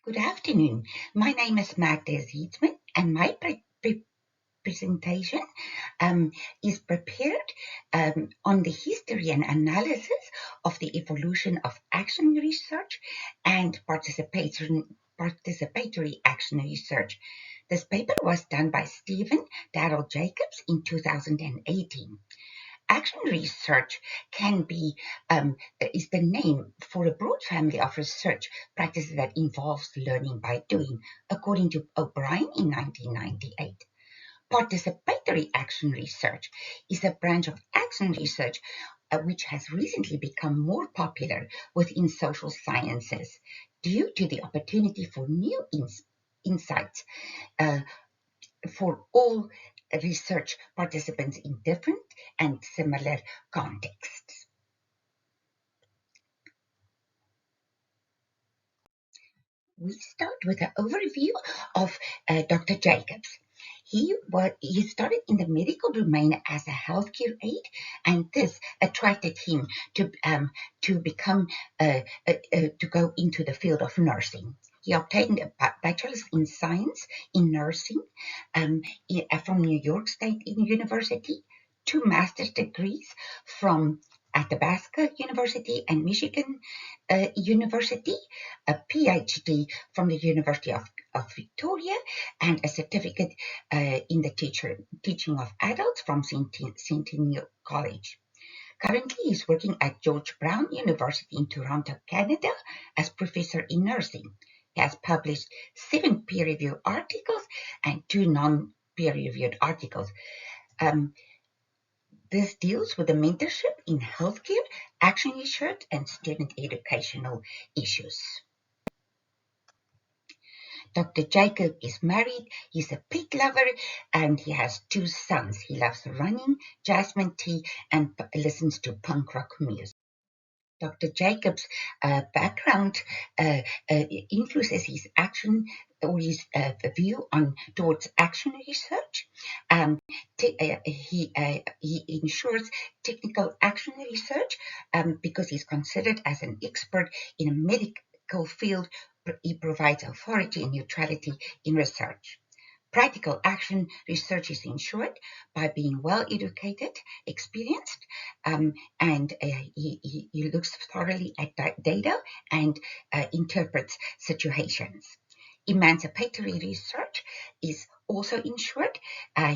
Good afternoon. My name is Magda Zietsman, and my presentation is prepared on the history and analysis of the evolution of action research and participatory action research. This paper was done by Stephen Darrell Jacobs in 2018. Action research can be is the name for a broad family of research practices that involves learning by doing, according to O'Brien in 1998. Participatory action research is a branch of action research which has recently become more popular within social sciences due to the opportunity for new insights uh, for all research participants in different and similar contexts. We start with an overview of Dr. Jacobs. He started in the medical domain as a healthcare aide, and this attracted him to become to go into the field of nursing. He obtained a bachelor's in science in nursing from New York State University, 2 master's degrees from Athabasca University and Michigan University, a PhD from the University of Victoria, and a certificate in the teaching of adults from Centennial College. Currently, he's working at George Brown University in Toronto, Canada, as professor in nursing. He has published 7 peer-reviewed articles and 2 non-peer-reviewed articles. This deals with the mentorship in healthcare, action research, and student educational issues. Dr. Jacob is married, he's a pet lover, and he has 2 sons. He loves running, jasmine tea, and listens to punk rock music. Dr. Jacobs' background influences his action or his view towards action research. He ensures technical action research because he's considered as an expert in a medical field. He provides authority and neutrality in research. Practical action research is ensured by being well-educated, experienced, and he looks thoroughly at data and interprets situations. Emancipatory research is also ensured.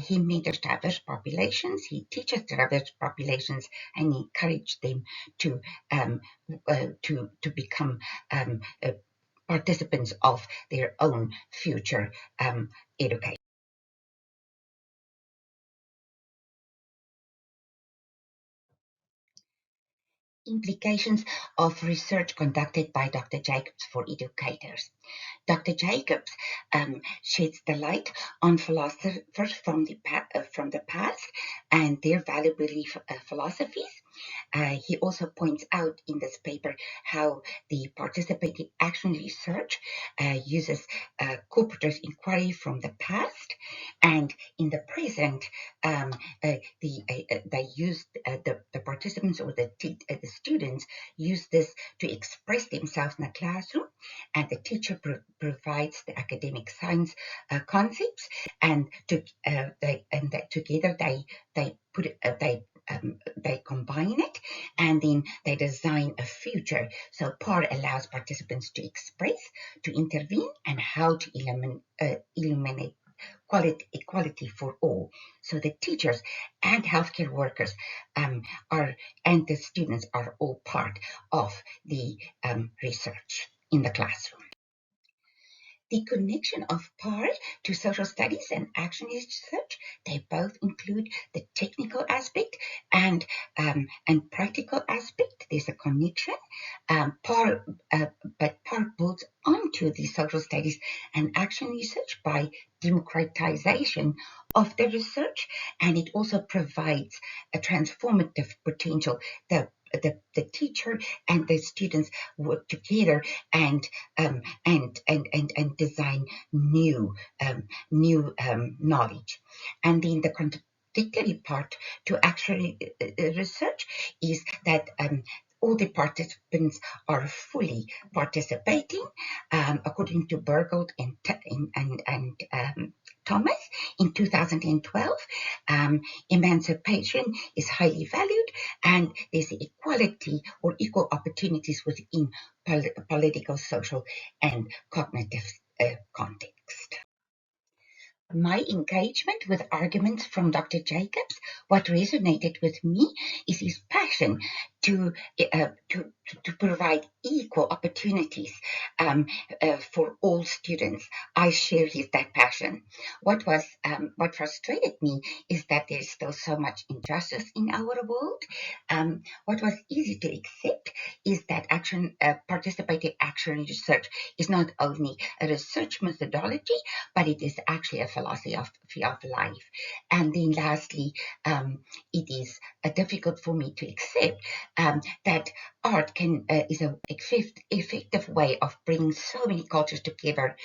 He mentors diverse populations, he teaches diverse populations, and encourages them to become participants of their own future education. Implications of research conducted by Dr. Jacobs for educators. Dr. Jacobs sheds the light on philosophers from the past and their valuable philosophies. He also points out in this paper how the participating action research uses corporative inquiry from the past, and in the present, they use the participants or the students use this to express themselves in the classroom, and the teacher provides the academic science concepts, and together they combine it, and then they design a future. So PAR allows participants to express, to intervene, and how to eliminate equality for all. So the teachers and healthcare workers and the students are all part of the research in the classroom. The connection of PAR to social studies and action research, they both include the technical aspect and practical aspect. There's a connection. But PAR builds onto the social studies and action research by democratization of the research, and it also provides a transformative potential. The teacher and the students work together and design new knowledge. And then the contradictory part to actually research is that all the participants are fully participating, according to Bergold and Thomas in 2012. Emancipation is highly valued, and there's equality or equal opportunities within political, social, and cognitive context. My engagement with arguments from Dr. Jacobs, what resonated with me is his passion to provide equal opportunities for all students. I share that passion. What frustrated me is that there's still so much injustice in our world. What was easy to accept is that participative action research is not only a research methodology, but it is actually a philosophy of life. And then lastly, it is difficult for me to accept that art is an effective way of bringing so many cultures together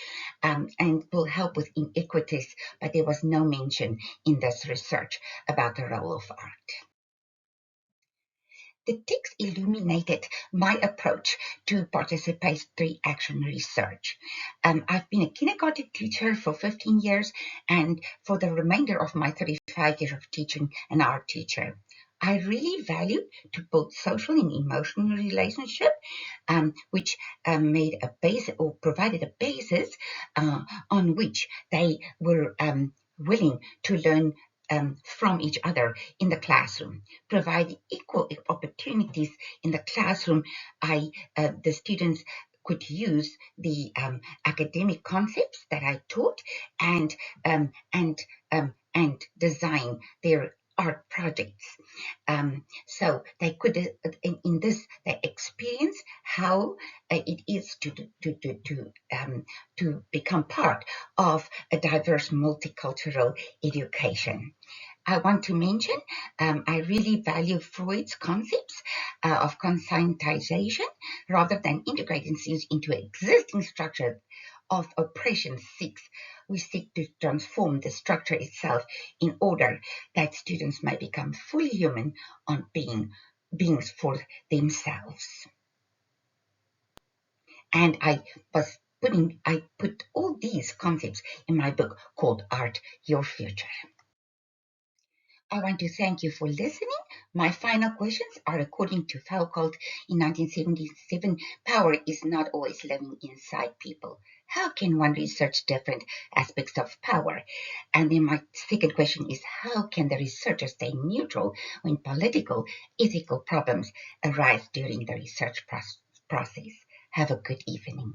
and will help with inequities, but there was no mention in this research about the role of art. The text illuminated my approach to participatory action research. I've been a kindergarten teacher for 15 years, and for the remainder of my 35 years of teaching, an art teacher. I really value to build social and emotional relationship, which made a base or provided a basis on which they were willing to learn from each other in the classroom, provide equal opportunities in the classroom. The students could use the academic concepts that I taught and design their art projects. So they could, in this, they experience how it is to become part of a diverse multicultural education. I want to mention, I really value Freud's concepts of conscientization rather than integrating things into existing structure of oppression. We seek to transform the structure itself in order that students may become fully human on beings for themselves. And I put all these concepts in my book called Art, Your Future. I want to thank you for listening. My final questions are, according to Foucault in 1977, power is not always living inside people. How can one research different aspects of power? And then my second question is, how can the researcher stay neutral when political, ethical problems arise during the research process? Have a good evening.